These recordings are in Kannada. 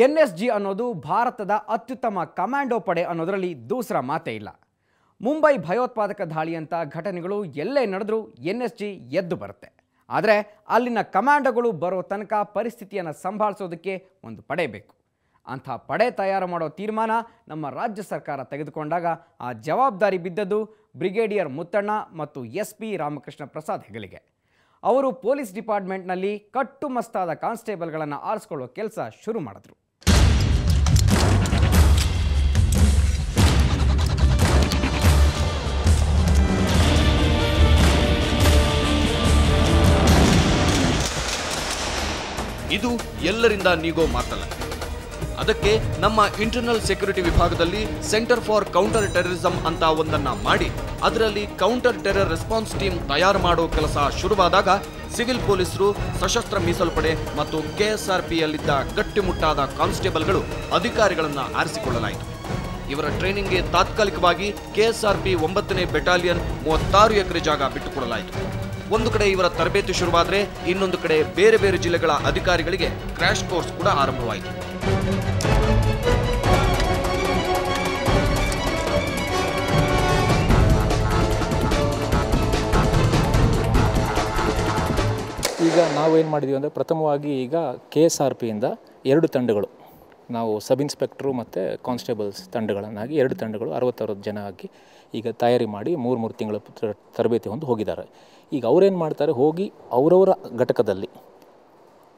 ಎನ್ಎಸ್ಜಿ ಅನ್ನೋದು ಭಾರತದ ಅತ್ಯುತ್ತಮ ಕಮಾಂಡೋ ಪಡೆ ಅನ್ನೋದರಲ್ಲಿ ದೂಸರ ಮಾತೇ ಇಲ್ಲ. ಮುಂಬೈ ಭಯೋತ್ಪಾದಕ ದಾಳಿಯಂಥ ಘಟನೆಗಳು ಎಲ್ಲೇ ನಡೆದರೂ ಎನ್ಎಸ್ಜಿ ಎದ್ದು ಬರುತ್ತೆ. ಆದರೆ ಅಲ್ಲಿನ ಕಮಾಂಡೋಗಳು ಬರೋ ತನಕ ಪರಿಸ್ಥಿತಿಯನ್ನು ಸಂಭಾಳಿಸೋದಕ್ಕೆ ಒಂದು ಪಡೆ ಬೇಕು. ಅಂಥ ಪಡೆ ತಯಾರು ಮಾಡೋ ತೀರ್ಮಾನ ನಮ್ಮ ರಾಜ್ಯ ಸರ್ಕಾರ ತೆಗೆದುಕೊಂಡಾಗ ಆ ಜವಾಬ್ದಾರಿ ಬಿದ್ದದ್ದು ಬ್ರಿಗೇಡಿಯರ್ ಮುತ್ತಣ್ಣ ಮತ್ತು SP ರಾಮಕೃಷ್ಣ ಪ್ರಸಾದ್ ಹೆಗಲಿಗೆ. ಅವರು ಪೊಲೀಸ್ ಡಿಪಾರ್ಟ್ಮೆಂಟ್ನಲ್ಲಿ ಕಟ್ಟುಮಸ್ತಾದ ಕಾನ್ಸ್ಟೇಬಲ್ಗಳನ್ನು ಆರಿಸ್ಕೊಳ್ಳೋ ಕೆಲಸ ಶುರು ಮಾಡಿದ್ರು. ಇದು ಎಲ್ಲರಿಂದ ನೀಗೋ ಮಾತಲ್ಲ. ಅದಕ್ಕೆ ನಮ್ಮ ಇಂಟರ್ನಲ್ ಸೆಕ್ಯೂರಿಟಿ ವಿಭಾಗದಲ್ಲಿ ಸೆಂಟರ್ ಫಾರ್ ಕೌಂಟರ್ ಟೆರರಿಸಂ ಅಂತ ಒಂದನ್ನ ಮಾಡಿ ಅದರಲ್ಲಿ ಕೌಂಟರ್ ಟೆರರ್ ರೆಸ್ಪಾನ್ಸ್ ಟೀಮ್ ತಯಾರು ಮಾಡೋ ಕೆಲಸ ಶುರುವಾದಾಗ ಸಿವಿಲ್ ಪೊಲೀಸರು, ಸಶಸ್ತ್ರ ಮೀಸಲು ಮತ್ತು KSRPಯಲ್ಲಿದ್ದ ಗಟ್ಟಿಮುಟ್ಟಾದ ಕಾನ್ಸ್ಟೇಬಲ್ಗಳು ಅಧಿಕಾರಿಗಳನ್ನ ಆರಿಸಿಕೊಳ್ಳಲಾಯಿತು. ಇವರ ಟ್ರೈನಿಂಗ್ಗೆ ತಾತ್ಕಾಲಿಕವಾಗಿ KSRP 9ನೇ ಬೆಟಾಲಿಯನ್ 36 ಎಕರೆ ಜಾಗ ಬಿಟ್ಟುಕೊಡಲಾಯಿತು. ಒಂದು ಕಡೆ ಇವರ ತರಬೇತಿ ಶುರುವಾದರೆ ಇನ್ನೊಂದು ಕಡೆ ಬೇರೆ ಬೇರೆ ಜಿಲ್ಲೆಗಳ ಅಧಿಕಾರಿಗಳಿಗೆ ಕ್ರ್ಯಾಶ್ ಕೋರ್ಸ್ ಕೂಡ ಆರಂಭವಾಯಿತು. ಈಗ ನಾವೇನು ಮಾಡಿದ್ವಿ ಅಂದರೆ ಪ್ರಥಮವಾಗಿ ಈಗ KSRPಯಿಂದ 2 ತಂಡಗಳು, ನಾವು ಸಬ್ ಇನ್ಸ್ಪೆಕ್ಟ್ರು ಮತ್ತು ಕಾನ್ಸ್ಟೇಬಲ್ಸ್ ತಂಡಗಳನ್ನಾಗಿ 2 ತಂಡಗಳು 60 ಜನ ಆಗಿ ಈಗ ತಯಾರಿ ಮಾಡಿ 3 ತಿಂಗಳ ತರಬೇತಿ ಹೊಂದು ಹೋಗಿದ್ದಾರೆ. ಈಗ ಅವರೇನು ಮಾಡ್ತಾರೆ, ಹೋಗಿ ಅವರವರ ಘಟಕದಲ್ಲಿ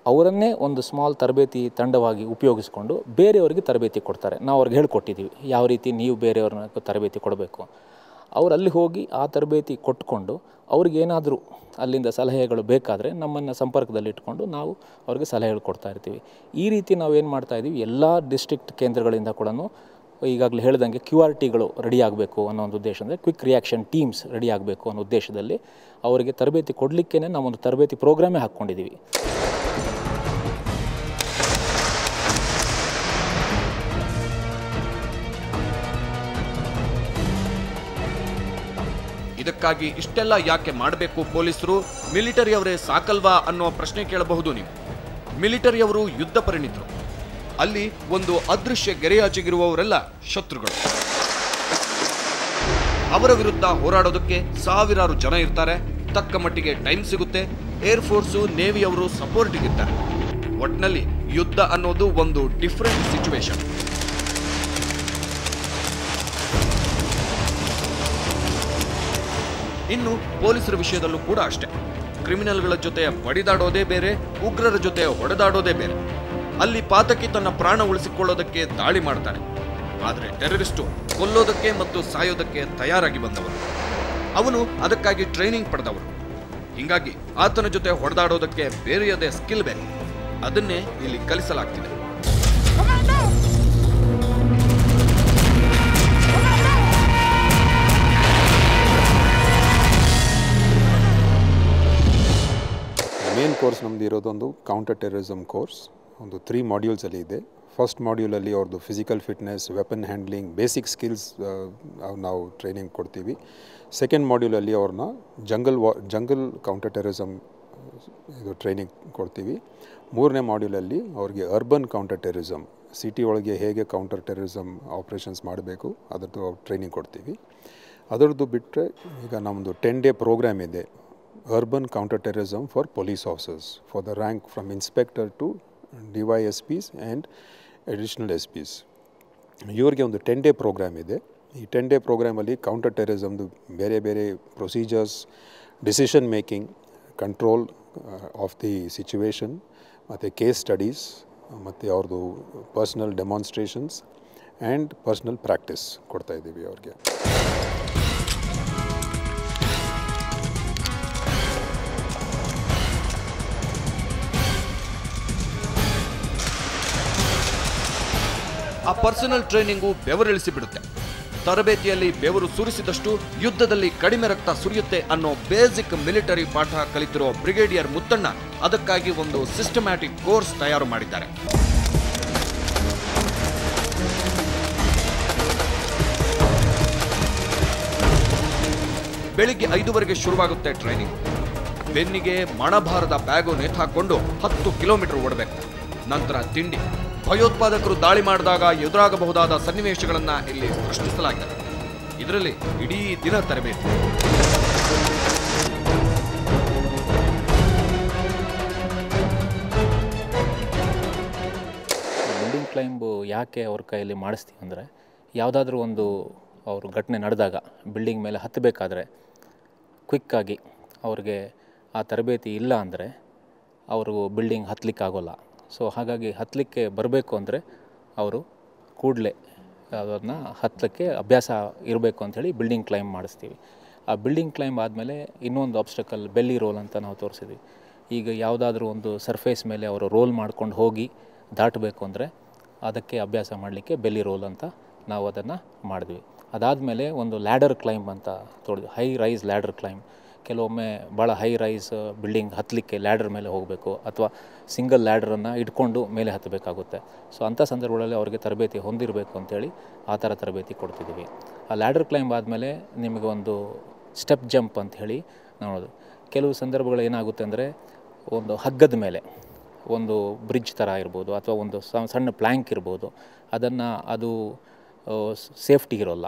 ಅವರನ್ನೇ ಒಂದು ಸ್ಮಾಲ್ ತರಬೇತಿ ತಂಡವಾಗಿ ಉಪಯೋಗಿಸ್ಕೊಂಡು ಬೇರೆಯವರಿಗೆ ತರಬೇತಿ ಕೊಡ್ತಾರೆ. ನಾವು ಅವ್ರಿಗೆ ಹೇಳ್ಕೊಟ್ಟಿದ್ದೀವಿ ಯಾವ ರೀತಿ ನೀವು ಬೇರೆಯವ್ರನ್ನ ತರಬೇತಿ ಕೊಡಬೇಕು. ಅವರು ಅಲ್ಲಿ ಹೋಗಿ ಆ ತರಬೇತಿ ಕೊಟ್ಕೊಂಡು ಅವ್ರಿಗೇನಾದರೂ ಅಲ್ಲಿಂದ ಸಲಹೆಗಳು ಬೇಕಾದರೆ ನಮ್ಮನ್ನು ಸಂಪರ್ಕದಲ್ಲಿ ಇಟ್ಕೊಂಡು ನಾವು ಅವ್ರಿಗೆ ಸಲಹೆಗಳು ಕೊಡ್ತಾ ಇರ್ತೀವಿ. ಈ ರೀತಿ ನಾವೇನು ಮಾಡ್ತಾಯಿದ್ದೀವಿ, ಎಲ್ಲ ಡಿಸ್ಟ್ರಿಕ್ಟ್ ಕೇಂದ್ರಗಳಿಂದ ಕೂಡ ಈಗಾಗಲೇ ಹೇಳ್ದಂಗೆ QRTಗಳು ರೆಡಿ ಆಗಬೇಕು ಅನ್ನೋ ಒಂದು ಉದ್ದೇಶ, ಅಂದರೆ ಕ್ವಿಕ್ ರಿಯಾಕ್ಷನ್ ಟೀಮ್ಸ್ ರೆಡಿ ಆಗಬೇಕು ಅನ್ನೋ ಉದ್ದೇಶದಲ್ಲಿ ಅವರಿಗೆ ತರಬೇತಿ ಕೊಡಲಿಕ್ಕೇ ನಾವೊಂದು ತರಬೇತಿ ಪ್ರೋಗ್ರಾಮೇ ಹಾಕ್ಕೊಂಡಿದ್ದೀವಿ. ಇದಕ್ಕಾಗಿ ಇಷ್ಟೆಲ್ಲ ಯಾಕೆ ಮಾಡಬೇಕು ಪೊಲೀಸರು? ಮಿಲಿಟರಿಯವರೇ ಸಾಕಲ್ವಾ ಅನ್ನೋ ಪ್ರಶ್ನೆ ಕೇಳಬಹುದು ನೀವು. ಮಿಲಿಟರಿಯವರು ಯುದ್ಧ ಪರಿಣಿತರು. ಅಲ್ಲಿ ಒಂದು ಅದೃಶ್ಯ ಗೆರೆಯಾಚೆಗಿರುವವರೆಲ್ಲ ಶತ್ರುಗಳು. ಅವರ ವಿರುದ್ಧ ಹೋರಾಡೋದಕ್ಕೆ ಸಾವಿರಾರು ಜನ ಇರ್ತಾರೆ. ತಕ್ಕ ಮಟ್ಟಿಗೆ ಟೈಮ್ ಸಿಗುತ್ತೆ. ಏರ್ಫೋರ್ಸು, ನೇವಿಯವರು ಸಪೋರ್ಟಿಗಿರ್ತಾರೆ. ಒಟ್ನಲ್ಲಿ ಯುದ್ಧ ಅನ್ನೋದು ಒಂದು ಡಿಫರೆಂಟ್ ಸಿಚುವೇಶನ್. ಇನ್ನು ಪೊಲೀಸರ ವಿಷಯದಲ್ಲೂ ಕೂಡ ಅಷ್ಟೇ. ಕ್ರಿಮಿನಲ್ಗಳ ಜೊತೆ ಬಡಿದಾಡೋದೇ ಬೇರೆ, ಉಗ್ರರ ಜೊತೆ ಹೊಡೆದಾಡೋದೇ ಬೇರೆ. ಅಲ್ಲಿ ಪಾತಕಿ ತನ್ನ ಪ್ರಾಣ ಉಳಿಸಿಕೊಳ್ಳೋದಕ್ಕೆ ದಾಳಿ ಮಾಡ್ತಾನೆ. ಆದರೆ ಟೆರರಿಸ್ಟು ಕೊಲ್ಲೋದಕ್ಕೆ ಮತ್ತು ಸಾಯೋದಕ್ಕೆ ತಯಾರಾಗಿ ಬಂದವರು. ಅವನು ಅದಕ್ಕಾಗಿ ಟ್ರೈನಿಂಗ್ ಪಡೆದವರು. ಹೀಗಾಗಿ ಆತನ ಜೊತೆ ಹೊಡೆದಾಡೋದಕ್ಕೆ ಬೇರೆಯದೇ ಸ್ಕಿಲ್ ಬೇಕು. ಅದನ್ನೇ ಇಲ್ಲಿ ಕಲಿಸಲಾಗ್ತಿದೆ. ಮೇನ್ ಕೋರ್ಸ್ ನಮ್ಮದು ಇರೋದೊಂದು ಕೌಂಟರ್ ಟೆರರಿಸಮ್ ಕೋರ್ಸ್. ಒಂದು 3 ಮಾಡ್ಯೂಲ್ಸಲ್ಲಿ ಇದೆ. ಫಸ್ಟ್ ಮಾಡ್ಯೂಲಲ್ಲಿ ಅವ್ರದ್ದು physical fitness, weapon handling, basic skills ನಾವು ಟ್ರೈನಿಂಗ್ ಕೊಡ್ತೀವಿ. ಸೆಕೆಂಡ್ ಮಾಡ್ಯೂಲಲ್ಲಿ ಅವ್ರನ್ನ ಜಂಗಲ್ ಕೌಂಟರ್ ಟೆರರಿಸಮ್ ಇದು ಟ್ರೈನಿಂಗ್ ಕೊಡ್ತೀವಿ. 3ನೇ ಮಾಡ್ಯೂಲಲ್ಲಿ ಅವ್ರಿಗೆ ಅರ್ಬನ್ ಕೌಂಟರ್ ಟೆರರಿಸಮ್, ಸಿಟಿ ಒಳಗೆ ಹೇಗೆ ಕೌಂಟರ್ ಟೆರರಿಸಮ್ ಆಪ್ರೇಷನ್ಸ್ ಮಾಡಬೇಕು ಅದರದ್ದು ಟ್ರೈನಿಂಗ್ ಕೊಡ್ತೀವಿ. ಅದರದ್ದು ಬಿಟ್ಟರೆ ಈಗ ನಮ್ಮದು 10 ಡೇ ಪ್ರೋಗ್ರಾಮ್ ಇದೆ. Urban counter-terrorism for police officers, for the rank from inspector to DYSPs and additional SPs. ಇವರಿಗೆ ಒಂದು 10 ಡೇ ಪ್ರೋಗ್ರಾಮ್ ಇದೆ. ಈ 10 ಡೇ ಪ್ರೋಗ್ರಾಮಲ್ಲಿ ಕೌಂಟರ್ ಟೆರರಿಸಮ್ದು ಬೇರೆ ಬೇರೆ procedures, decision making, control of the situation, ಮತ್ತು ಕೇಸ್ ಸ್ಟಡೀಸ್, ಮತ್ತು ಅವ್ರದ್ದು personal demonstrations and personal practice ಕೊಡ್ತಾ ಇದ್ದೀವಿ ಅವ್ರಿಗೆ. ಆ ಪರ್ಸನಲ್ ಟ್ರೈನಿಂಗು ಬೆವರಿಳಿಸಿ ಬಿಡುತ್ತೆ. ತರಬೇತಿಯಲ್ಲಿ ಬೆವರು ಸುರಿಸಿದಷ್ಟು ಯುದ್ಧದಲ್ಲಿ ಕಡಿಮೆ ರಕ್ತ ಸುರಿಯುತ್ತೆ ಅನ್ನೋ ಬೇಸಿಕ್ ಮಿಲಿಟರಿ ಪಾಠ ಕಲಿತಿರೋ ಬ್ರಿಗೇಡಿಯರ್ ಮುತ್ತಣ್ಣ ಅದಕ್ಕಾಗಿ ಒಂದು ಸಿಸ್ಟಮ್ಯಾಟಿಕ್ ಕೋರ್ಸ್ ತಯಾರು ಮಾಡಿದ್ದಾರೆ. ಬೆಳಿಗ್ಗೆ 5 ಶುರುವಾಗುತ್ತೆ ಟ್ರೈನಿಂಗ್. ಬೆನ್ನಿಗೆ ಮಣಭಾರದ ಬ್ಯಾಗು ನೇತಾಕೊಂಡು 10 ಕಿಲೋಮೀಟರ್ ಓಡಬೇಕು. ನಂತರ ತಿಂಡಿ, ಭಯೋತ್ಪಾದಕರು ದಾಳಿ ಮಾಡಿದಾಗ ಎದುರಾಗಬಹುದಾದ ಸನ್ನಿವೇಶಗಳನ್ನು ಇಲ್ಲಿ ಸೃಷ್ಟಿಸಲಾಗಿದೆ. ಇದರಲ್ಲಿ ಇಡೀ ದಿನ ತರಬೇತಿ. ಬಿಲ್ಡಿಂಗ್ ಕ್ಲೈಂಬು ಯಾಕೆ ಅವ್ರ ಕೈಯಲ್ಲಿ ಮಾಡಿಸ್ತೀವಿ ಅಂದರೆ, ಯಾವುದಾದ್ರೂ ಒಂದು ಅವರು ಘಟನೆ ನಡೆದಾಗ ಬಿಲ್ಡಿಂಗ್ ಮೇಲೆ ಹತ್ತಬೇಕಾದ್ರೆ ಕ್ವಿಕ್ಕಾಗಿ ಅವ್ರಿಗೆ ಆ ತರಬೇತಿ ಇಲ್ಲ ಅಂದರೆ ಅವರು ಬಿಲ್ಡಿಂಗ್ ಹತ್ತಲಿಕ್ಕಾಗೋಲ್ಲ. ಸೊ ಹಾಗಾಗಿ ಹತ್ತಲಿಕ್ಕೆ ಬರಬೇಕು ಅಂದರೆ ಅವರು ಕೂಡಲೇ ಅದನ್ನು ಹತ್ತಲಿಕ್ಕೆ ಅಭ್ಯಾಸ ಇರಬೇಕು ಅಂಥೇಳಿ ಬಿಲ್ಡಿಂಗ್ ಕ್ಲೈಂಬ್ ಮಾಡಿಸ್ತೀವಿ. ಆ ಬಿಲ್ಡಿಂಗ್ ಕ್ಲೈಂಬ್ ಆದಮೇಲೆ ಇನ್ನೊಂದು ಆಬ್ಸ್ಟಕಲ್ ಬೆಲ್ಲಿ ರೋಲ್ ಅಂತ ನಾವು ತೋರಿಸಿದ್ವಿ. ಈಗ ಯಾವುದಾದ್ರೂ ಒಂದು ಸರ್ಫೇಸ್ ಮೇಲೆ ಅವರು ರೋಲ್ ಮಾಡ್ಕೊಂಡು ಹೋಗಿ ದಾಟಬೇಕು ಅಂದರೆ ಅದಕ್ಕೆ ಅಭ್ಯಾಸ ಮಾಡಲಿಕ್ಕೆ ಬೆಲ್ಲಿ ರೋಲ್ ಅಂತ ನಾವು ಅದನ್ನು ಮಾಡಿದ್ವಿ. ಅದಾದಮೇಲೆ ಒಂದು ಲ್ಯಾಡರ್ ಕ್ಲೈಂಬ್ ಅಂತ ತೋರಿದ್ವಿ, ಹೈ ರೈಸ್ ಲ್ಯಾಡರ್ ಕ್ಲೈಂಬ್. ಕೆಲವೊಮ್ಮೆ ಭಾಳ ಹೈ ರೈಸ್ ಬಿಲ್ಡಿಂಗ್ ಹತ್ತಲಿಕ್ಕೆ ಲ್ಯಾಡರ್ ಮೇಲೆ ಹೋಗಬೇಕು ಅಥವಾ ಸಿಂಗಲ್ ಲ್ಯಾಡ್ರನ್ನು ಇಟ್ಕೊಂಡು ಮೇಲೆ ಹತ್ತಬೇಕಾಗುತ್ತೆ. ಸೊ ಅಂಥ ಸಂದರ್ಭಗಳಲ್ಲಿ ಅವರಿಗೆ ತರಬೇತಿ ಹೊಂದಿರಬೇಕು ಅಂಥೇಳಿ ಆ ಥರ ತರಬೇತಿ ಕೊಡ್ತಿದ್ದೀವಿ. ಆ ಲ್ಯಾಡರ್ ಕ್ಲೈಂಬ್ ಆದಮೇಲೆ ನಿಮಗೆ ಒಂದು ಸ್ಟೆಪ್ ಜಂಪ್ ಅಂತ ಹೇಳಿ ನೋಡೋದು. ಕೆಲವು ಸಂದರ್ಭಗಳು ಏನಾಗುತ್ತೆ ಅಂದರೆ, ಒಂದು ಹಗ್ಗದ ಮೇಲೆ ಒಂದು ಬ್ರಿಡ್ಜ್ ಥರ ಇರ್ಬೋದು ಅಥವಾ ಒಂದು ಸಣ್ಣ ಪ್ಲ್ಯಾಂಕ್ ಇರ್ಬೋದು, ಅದು ಸೇಫ್ಟಿ ಇರೋಲ್ಲ,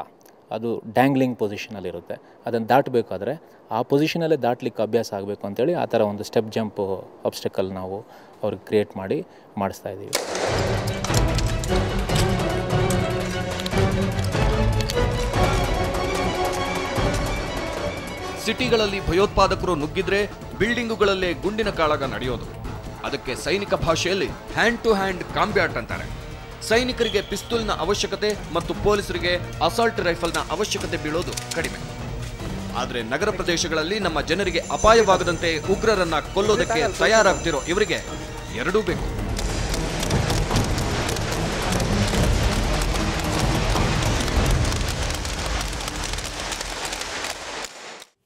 ಅದು ಡ್ಯಾಂಗ್ಲಿಂಗ್ ಪೊಸಿಷನಲ್ಲಿರುತ್ತೆ. ಅದನ್ನು ದಾಟಬೇಕಾದ್ರೆ ಆ ಪೊಸಿಷನಲ್ಲೇ ದಾಟಲಿಕ್ಕೆ ಅಭ್ಯಾಸ ಆಗಬೇಕು ಅಂತೇಳಿ ಆ ಥರ ಒಂದು ಸ್ಟೆಪ್ ಜಂಪ್ ಆಬ್ಸ್ಟಕಲ್ ನಾವು ಅವ್ರಿಗೆ ಕ್ರಿಯೇಟ್ ಮಾಡಿಸ್ತಾ ಇದ್ದೀವಿ. ಸಿಟಿಗಳಲ್ಲಿ ಭಯೋತ್ಪಾದಕರು ನುಗ್ಗಿದ್ರೆ ಬಿಲ್ಡಿಂಗುಗಳಲ್ಲೇ ಗುಂಡಿನ ಕಾಳಗ ನಡೆಯೋದು. ಅದಕ್ಕೆ ಸೈನಿಕ ಭಾಷೆಯಲ್ಲಿ ಹ್ಯಾಂಡ್ ಟು ಹ್ಯಾಂಡ್ ಕಾಂಬ್ಯಾಟ್ ಅಂತಾರೆ. ಸೈನಿಕರಿಗೆ ಪಿಸ್ತೂಲ್ನ ಅವಶ್ಯಕತೆ ಮತ್ತು ಪೊಲೀಸರಿಗೆ ಅಸಾಲ್ಟ್ ರೈಫಲ್ನ ಅವಶ್ಯಕತೆ ಬೀಳೋದು ಕಡಿಮೆ. ಆದರೆ ನಗರ ಪ್ರದೇಶಗಳಲ್ಲಿ ನಮ್ಮ ಜನರಿಗೆ ಅಪಾಯವಾಗದಂತೆ ಉಗ್ರರನ್ನ ಕೊಲ್ಲೋದಕ್ಕೆ ತಯಾರಾಗ್ತಿರೋ ಇವರಿಗೆ ಎರಡೂ ಬೇಕು.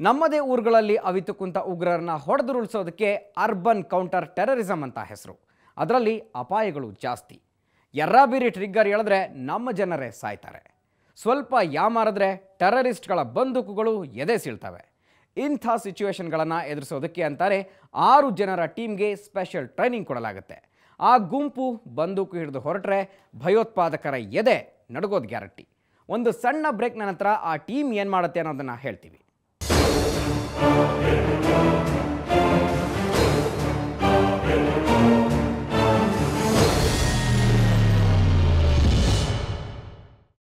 ನಮ್ಮದೇ ಊರುಗಳಲ್ಲಿ ಅವಿತು ಕುಂತ ಉಗ್ರರನ್ನ ಹೊಡೆದುರುಳಿಸೋದಕ್ಕೆ ಅರ್ಬನ್ ಕೌಂಟರ್ ಟೆರರಿಸಂ ಅಂತ ಹೆಸರು. ಅದರಲ್ಲಿ ಅಪಾಯಗಳು ಜಾಸ್ತಿ. ಎರ್ರಾಬಿರಿ ಟ್ರಿಗ್ಗರ್ ಎಳೆದ್ರೆ ನಮ್ಮ ಜನರೇ ಸಾಯ್ತಾರೆ. ಸ್ವಲ್ಪ ಯಾಮಾರಿದ್ರೆ ಟೆರರಿಸ್ಟ್ಗಳ ಬಂದೂಕುಗಳು ಎದೆ ಸೀಳ್ತವೆ. ಇಂಥ ಸಿಚುವೇಶನ್ಗಳನ್ನು ಎದುರಿಸೋದಕ್ಕೆ ಅಂತಾರೆ 6 ಜನರ ಟೀಮ್ಗೆ ಸ್ಪೆಷಲ್ ಟ್ರೈನಿಂಗ್ ಕೊಡಲಾಗುತ್ತೆ. ಆ ಗುಂಪು ಬಂದೂಕು ಹಿಡಿದು ಹೊರಟ್ರೆ ಭಯೋತ್ಪಾದಕರ ಎದೆ ನಡುಗೋದು ಗ್ಯಾರಂಟಿ. ಒಂದು ಸಣ್ಣ ಬ್ರೇಕ್ನ ನಂತರ ಆ ಟೀಮ್ ಏನು ಮಾಡುತ್ತೆ ಅನ್ನೋದನ್ನು ಹೇಳ್ತೀವಿ.